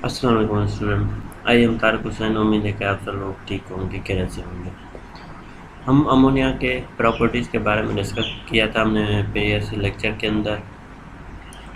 अस्सलाम वालेकुम स्टूडेंट। आइए हम तारिक हुसैन। उम्मीद है कि आप सब लोग ठीक होंगे, कैसे से होंगे। हम अमोनिया के प्रॉपर्टीज़ के बारे में डिस्कस किया था हमने प्रीवियस लेक्चर के अंदर।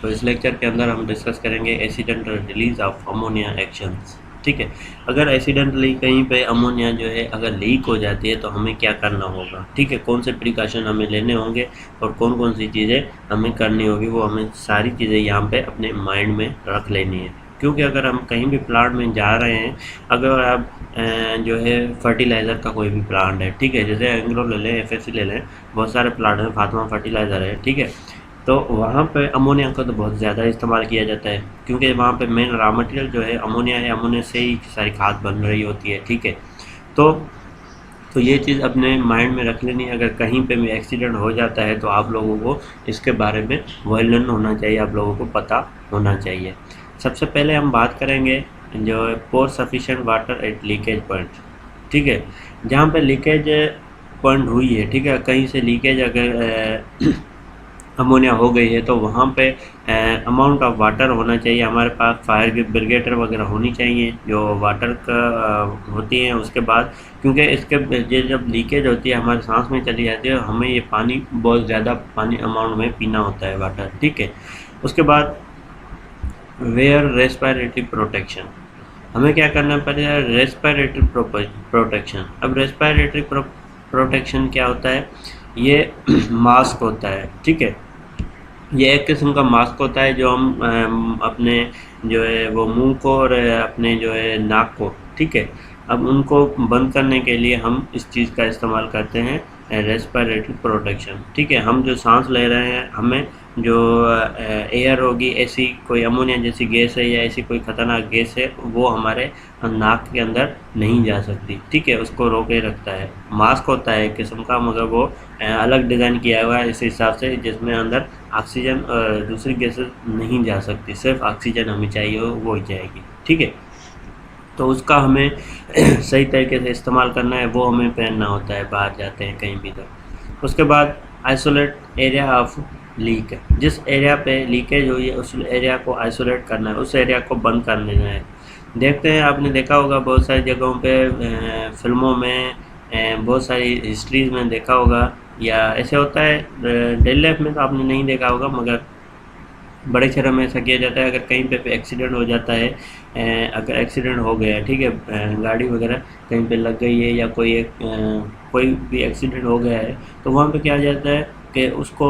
तो इस लेक्चर के अंदर हम डिस्कस करेंगे accidental release of ammonia actions. ठीक है, अगर एक्सीडेंटली कहीं पे अमोनिया जो है अगर लीक हो जाती है तो हमें क्या करना होगा। ठीक है, कौन से प्रिकॉशन हमें लेने होंगे और कौन कौन सी चीज़ें हमें करनी होगी, वो हमें सारी चीज़ें यहाँ पे अपने माइंड में रख लेनी है। क्योंकि अगर हम कहीं भी प्लांट में जा रहे हैं, अगर आप जो है फर्टिलाइज़र का कोई भी प्लांट है, ठीक है, जैसे एंग्रो ले लें, एफएससी ले लें, बहुत सारे प्लांट हैं, फातिमा फर्टिलाइज़र है, ठीक है। तो वहाँ पे अमोनिया का तो बहुत ज़्यादा इस्तेमाल किया जाता है, क्योंकि वहाँ पे मेन रॉ मटेरियल जो है अमोनिया है, अमोनिया से ही सारी खाद बन रही होती है। ठीक है, तो तो ये चीज़ अपने माइंड में रख लेनी है। अगर कहीं पे भी एक्सीडेंट हो जाता है तो आप लोगों को इसके बारे में वेल होना चाहिए, आप लोगों को पता होना चाहिए। सबसे पहले हम बात करेंगे जो pour sufficient water at leakage point. ठीक है, जहाँ पे लीकेज पॉइंट हुई है, ठीक है, कहीं से लीकेज अगर अमोनिया हो गई है तो वहाँ पे अमाउंट ऑफ वाटर होना चाहिए हमारे पास। फायर ब्रिगेडर वगैरह होनी चाहिए जो वाटर का होती हैं उसके बाद, क्योंकि इसके ये जब लीकेज होती है हमारे सांस में चली जाती है, हमें ये पानी बहुत ज़्यादा पानी अमाउंट में पीना होता है वाटर। ठीक है, उसके बाद वेयर रेस्पिरेटरी प्रोटेक्शन, हमें क्या करना पड़ेगा, रेस्पिरेटरी प्रोटेक्शन। अब रेस्पिरेटरी प्रोटेक्शन क्या होता है, ये मास्क होता है। ठीक है, ये एक किस्म का मास्क होता है जो हम अपने जो है वो मुंह को और अपने जो है नाक को, ठीक है, अब उनको बंद करने के लिए हम इस चीज़ का इस्तेमाल करते हैं, रेस्पिरेटरी प्रोटेक्शन। ठीक है, हम जो सांस ले रहे हैं, हमें जो एयर होगी, ऐसी कोई अमोनिया जैसी गैस है या ऐसी कोई ख़तरनाक गैस है, वो हमारे नाक के अंदर नहीं जा सकती। ठीक है, उसको रोके रखता है। मास्क होता है एक किस्म का, मगर वो अलग डिज़ाइन किया हुआ है इस हिसाब से, जिसमें अंदर ऑक्सीजन और दूसरी गैसेस नहीं जा सकती, सिर्फ ऑक्सीजन हमें चाहिए हो वो ही जाएगी। ठीक है, तो उसका हमें सही तरीके से इस्तेमाल करना है, वो हमें पहनना होता है बाहर जाते हैं कहीं भी। तो उसके बाद आइसोलेट एरिया ऑफ लीक, जिस एरिया पे लीकेज हुई है उस एरिया को आइसोलेट करना है, उस एरिया को बंद कर देना है। देखते हैं, आपने देखा होगा बहुत सारी जगहों पे, फिल्मों में, बहुत सारी हिस्ट्रीज़ में देखा होगा, या ऐसे होता है डेली लाइफ में तो आपने नहीं देखा होगा, मगर बड़े शहरों में ऐसा किया जाता है। अगर कहीं पे एक्सीडेंट हो जाता है, अगर एक्सीडेंट हो गया है, ठीक है, गाड़ी वगैरह कहीं पे लग गई है या कोई भी एक्सीडेंट हो गया है, तो वहाँ पे क्या जाता है कि उसको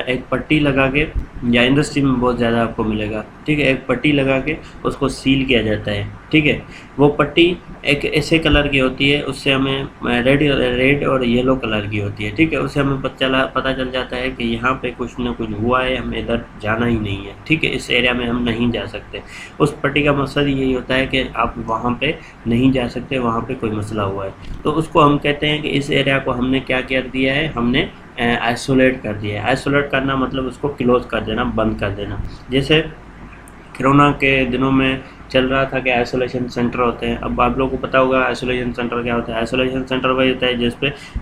एक पट्टी लगा के, या इंडस्ट्री में बहुत ज़्यादा आपको मिलेगा, ठीक है, एक पट्टी लगा के उसको सील किया जाता है। ठीक है, वो पट्टी एक ऐसे कलर की होती है, उससे हमें रेड और येलो कलर की होती है। ठीक है, उससे हमें पता चल जाता है कि यहाँ पे कुछ ना कुछ हुआ है, हमें इधर जाना ही नहीं है। ठीक है, इस एरिया में हम नहीं जा सकते। उस पट्टी का मकसद यही होता है कि आप वहाँ पे नहीं जा सकते, वहाँ पे कोई मसला हुआ है। तो उसको हम कहते हैं कि इस एरिया को हमने क्या कर दिया है, हमने आइसोलेट कर दिया है। आइसोलेट करना मतलब उसको क्लोज कर देना, बंद कर देना। जैसे कोरोना के दिनों में चल रहा था कि आइसोलेशन सेंटर होते हैं। अब आप लोगों को पता होगा आइसोलेशन सेंटर क्या होता है। आइसोलेशन सेंटर वही होता है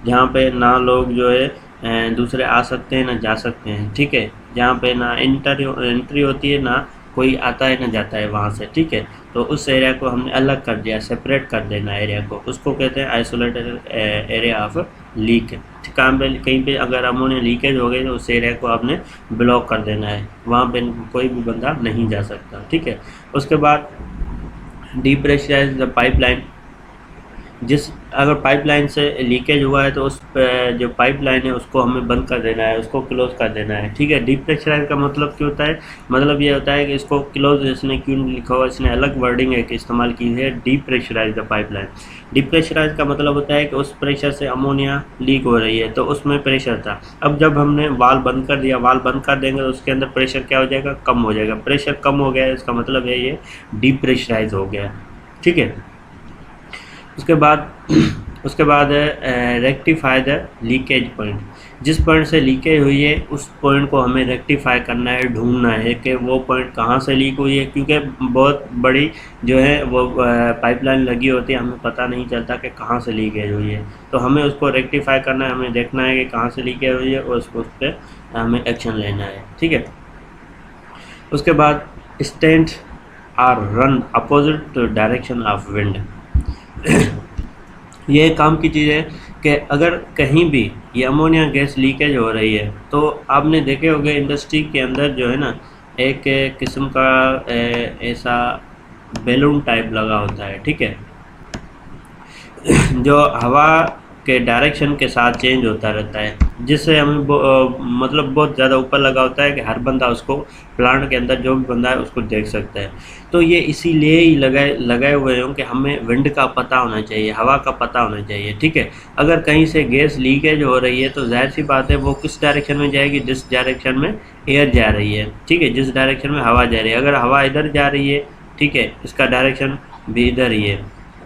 जहाँ पे ना लोग जो है दूसरे आ सकते हैं ना जा सकते हैं। ठीक है, जहाँ पे ना एंट्री होती है, ना कोई आता है ना जाता है वहाँ से। ठीक है, तो उस एरिया को हमने अलग कर दिया, सेपरेट कर देना एरिया को, उसको कहते हैं आइसोलेटेड एरिया ऑफ लीक। काम पे कहीं पे अगर अमोनिया लीकेज हो गई तो उस एरिया को आपने ब्लॉक कर देना है, वहाँ पे कोई भी बंदा नहीं जा सकता। ठीक है, उसके बाद डीप्रेशराइज द पाइपलाइन, जिस अगर पाइपलाइन से लीकेज हुआ है तो उस जो पाइपलाइन है उसको हमें बंद कर देना है, उसको क्लोज कर देना है। ठीक है, डीप्रेशराइज का मतलब क्या होता है, मतलब ये होता है कि इसको क्लोज, इसने क्यों लिखा हुआ, इसने अलग वर्डिंग है कि इस्तेमाल की है, डीप्रेशराइज द पाइपलाइन। डीप्रेशराइज का मतलब होता है कि उस प्रेशर से अमोनिया लीक हो रही है, तो उसमें प्रेशर था। अब जब हमने वाल बंद कर दिया, वाल बंद कर देंगे तो उसके अंदर प्रेशर क्या हो जाएगा, कम हो जाएगा। प्रेशर कम हो गया, इसका मतलब है ये डीप्रेशराइज हो गया। ठीक है, उसके बाद उसके बाद रेक्टिफाई द लीकेज पॉइंट, जिस पॉइंट से लीकेज हुई है उस पॉइंट को हमें रेक्टिफाई करना है, ढूंढना है कि वो पॉइंट कहाँ से लीक हुई है, क्योंकि बहुत बड़ी जो है वो पाइपलाइन लगी होती है, हमें पता नहीं चलता कि कहाँ से लीकेज हुई है। तो हमें उसको रेक्टिफाई करना है, हमें देखना है कि कहाँ से लीकेज हुई है और उस पर हमें एक्शन लेना है। ठीक है, उसके बाद stand or run opposite direction of wind. ये काम की चीज़ है कि अगर कहीं भी ये अमोनिया गैस लीकेज हो रही है तो आपने देखे होंगे इंडस्ट्री के अंदर जो है ना एक किस्म का ऐसा बैलून टाइप लगा होता है, ठीक है, जो हवा के डायरेक्शन के साथ चेंज होता रहता है, जिससे हमें मतलब बहुत ज़्यादा ऊपर लगा होता है कि हर बंदा उसको, प्लांट के अंदर जो भी बंदा है उसको देख सकता है। तो ये इसीलिए ही लगाए हुए हैं कि हमें विंड का पता होना चाहिए, हवा का पता होना चाहिए, ठीक है। अगर कहीं से गैस लीकेज हो रही है तो जाहिर सी बात है वो किस डायरेक्शन में जाएगी, जिस डायरेक्शन में एयर जा रही है, ठीक है, जिस डायरेक्शन में हवा जा रही है। अगर हवा इधर जा रही है, ठीक है, इसका डायरेक्शन भी इधर ही है,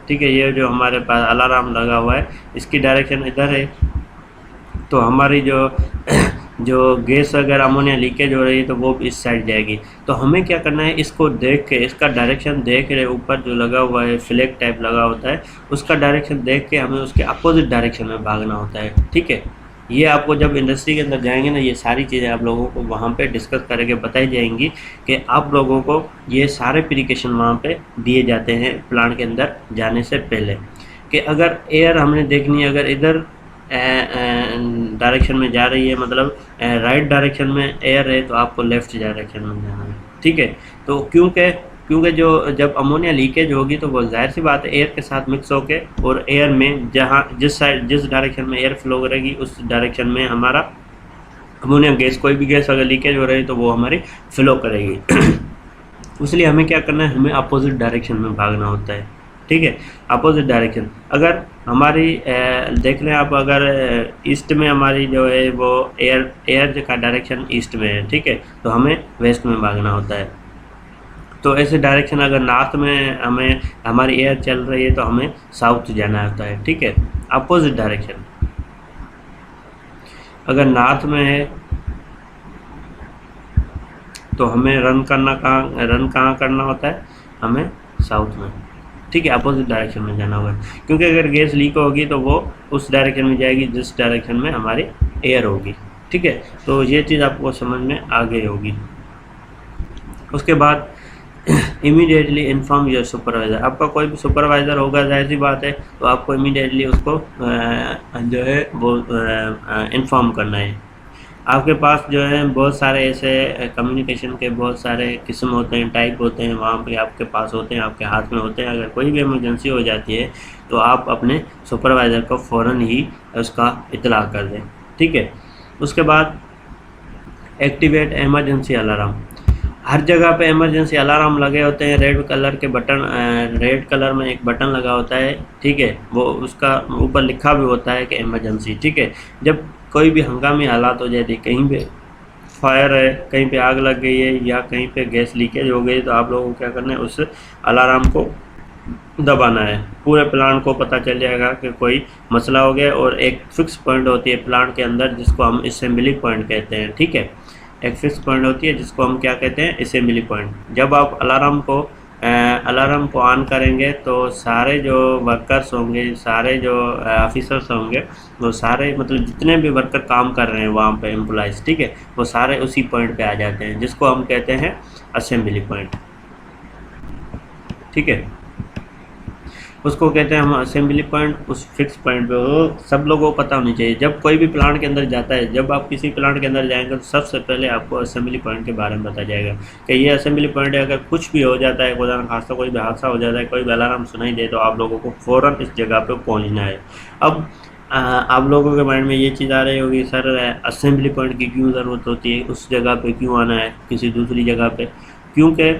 ठीक है। ये जो हमारे पास अलार्म लगा हुआ है इसकी डायरेक्शन इधर है, तो हमारी जो जो गैस अगर अमोनिया लीकेज हो रही है तो वो इस साइड जाएगी। तो हमें क्या करना है, इसको देख के, इसका डायरेक्शन देख रहे, ऊपर जो लगा हुआ है फ्लैग टाइप लगा होता है, उसका डायरेक्शन देख के हमें उसके अपोजिट डायरेक्शन में भागना होता है, ठीक है। ये आपको जब इंडस्ट्री के अंदर जाएंगे ना, ये सारी चीज़ें आप लोगों को वहाँ पे डिस्कस करके बताई जाएंगी कि आप लोगों को ये सारे प्रिकॉशन वहाँ पे दिए जाते हैं प्लांट के अंदर जाने से पहले, कि अगर एयर हमने देखनी है, अगर इधर डायरेक्शन में जा रही है, मतलब राइट डायरेक्शन में एयर है, तो आपको लेफ़्ट डायरेक्शन में जाना है, ठीक है। तो क्योंकि जो जब अमोनिया लीकेज होगी तो वो जाहिर सी बात है एयर के साथ मिक्स होके, और एयर में जहाँ जिस डायरेक्शन में एयर फ्लो करेगी उस डायरेक्शन में हमारा अमोनिया गैस, कोई भी गैस अगर लीकेज हो रही है तो वो हमारी फ्लो करेगी। इसलिए हमें क्या करना है, हमें अपोजिट डायरेक्शन में भागना होता है, ठीक है, अपोजिट डायरेक्शन। अगर हमारी देख लें आप, अगर ईस्ट में हमारी जो है वो एयर का डायरेक्शन ईस्ट में है, ठीक है, तो हमें वेस्ट में भागना होता है। तो ऐसे डायरेक्शन अगर नॉर्थ में हमें हमारी एयर चल रही है तो हमें साउथ जाना होता है, ठीक है, अपोजिट डायरेक्शन। अगर नॉर्थ में है तो हमें रन कहाँ करना होता है, हमें साउथ में, ठीक है, अपोजिट डायरेक्शन में जाना होगा। क्योंकि अगर गैस लीक होगी तो वो उस डायरेक्शन में जाएगी जिस डायरेक्शन में हमारी एयर होगी, ठीक है। तो ये चीज़ आपको समझ में आ गई होगी। उसके बाद इमीडिएटली इन्फॉर्म योर सुपरवाइज़र। आपका कोई भी सुपरवाइज़र होगा, जाहिर सी बात है, तो आपको इमीडिएटली उसको जो है वो इन्फॉर्म करना है। आपके पास जो है बहुत सारे ऐसे कम्युनिकेशन के बहुत सारे किस्म होते हैं, टाइप होते हैं, वहाँ पे आपके पास होते हैं, आपके हाथ में होते हैं। अगर कोई भी इमरजेंसी हो जाती है तो आप अपने सुपरवाइज़र को फ़ौरन ही उसका इत्तला कर दें, ठीक है। उसके बाद एक्टिवेट इमरजेंसी अलार्म। हर जगह पे इमरजेंसी अलार्म लगे होते हैं, रेड कलर के बटन, रेड कलर में एक बटन लगा होता है, ठीक है, वो उसका ऊपर लिखा भी होता है कि इमरजेंसी, ठीक है। जब कोई भी हंगामी हालात हो जाती है, कहीं पे फायर है, कहीं पे आग लग गई है, या कहीं पे गैस लीकेज हो गई, तो आप लोगों को क्या करना है, उस अलार्म को दबाना है। पूरे प्लांट को पता चल जाएगा कि कोई मसला हो गया। और एक फिक्स पॉइंट होती है प्लांट के अंदर जिसको हम असेंबली पॉइंट कहते हैं, ठीक है, एक फिक्स पॉइंट होती है जिसको हम क्या कहते हैं, असेंबली पॉइंट। जब आप अलार्म को ऑन करेंगे तो सारे जो वर्कर्स होंगे, सारे जो ऑफिसर्स होंगे, वो सारे, मतलब जितने भी वर्कर काम कर रहे हैं वहाँ पे एम्प्लॉइज़, ठीक है, वो सारे उसी पॉइंट पे आ जाते हैं जिसको हम कहते हैं असेंबली पॉइंट, ठीक है, उसको कहते हैं हम असेंबली पॉइंट। उस फिक्स पॉइंट पे वो सब लोगों को पता होनी चाहिए। जब कोई भी प्लांट के अंदर जाता है, जब आप किसी प्लांट के अंदर जाएंगे तो सबसे पहले आपको असेंबली पॉइंट के बारे में बताया जाएगा कि ये असेंबली पॉइंट है। अगर कुछ भी हो जाता है, खुदा न खास्ता कोई भी हादसा हो जाता है, कोई भी अलार्म सुनाई दे, तो आप लोगों को फ़ौरन इस जगह पर पहुँचना है। अब आप लोगों के माइंड में ये चीज़ आ रही होगी, सर असेंबली पॉइंट की क्यों ज़रूरत होती है, उस जगह पे क्यों आना है किसी दूसरी जगह पे? क्योंकि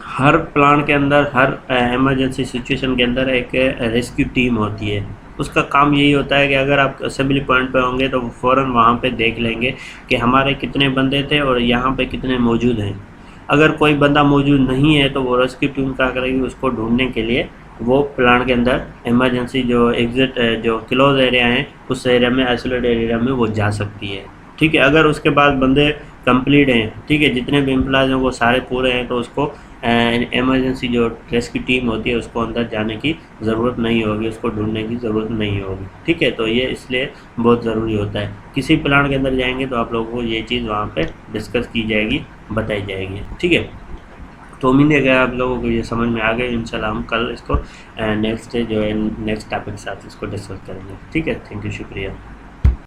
हर प्लांट के अंदर, हर इमरजेंसी सिचुएशन के अंदर एक रेस्क्यू टीम होती है। उसका काम यही होता है कि अगर आप असेंबली पॉइंट पे होंगे तो फ़ौरन वहाँ पे देख लेंगे कि हमारे कितने बंदे थे और यहाँ पे कितने मौजूद हैं। अगर कोई बंदा मौजूद नहीं है तो वो रेस्क्यू टीम क्या करेगी, उसको ढूंढने के लिए वो प्लांट के अंदर इमरजेंसी जो एग्जिट, जो क्लोज एरिया हैं, उस एरिया में, आइसोलेट एरिया में वो जा सकती है, ठीक है। अगर उसके बाद बंदे कंप्लीट हैं, ठीक है, जितने भी एम्प्लॉयज़ हैं वो सारे पूरे हैं, तो उसको इमरजेंसी जो रेस्क्यू टीम होती है उसको अंदर जाने की ज़रूरत नहीं होगी, उसको ढूंढने की ज़रूरत नहीं होगी, ठीक है। तो ये इसलिए बहुत ज़रूरी होता है। किसी प्लांट के अंदर जाएंगे तो आप लोगों को ये चीज़ वहाँ पे डिस्कस की जाएगी, बताई जाएगी, ठीक है। तो उम्मीद है कि आप लोगों को ये समझ में आ गई। इंशाल्लाह हम कल इसको नेक्स्ट डे जो है नेक्स्ट टॉपिक के साथ इसको डिस्कस करेंगे। ठीक है, थैंक यू, शुक्रिया।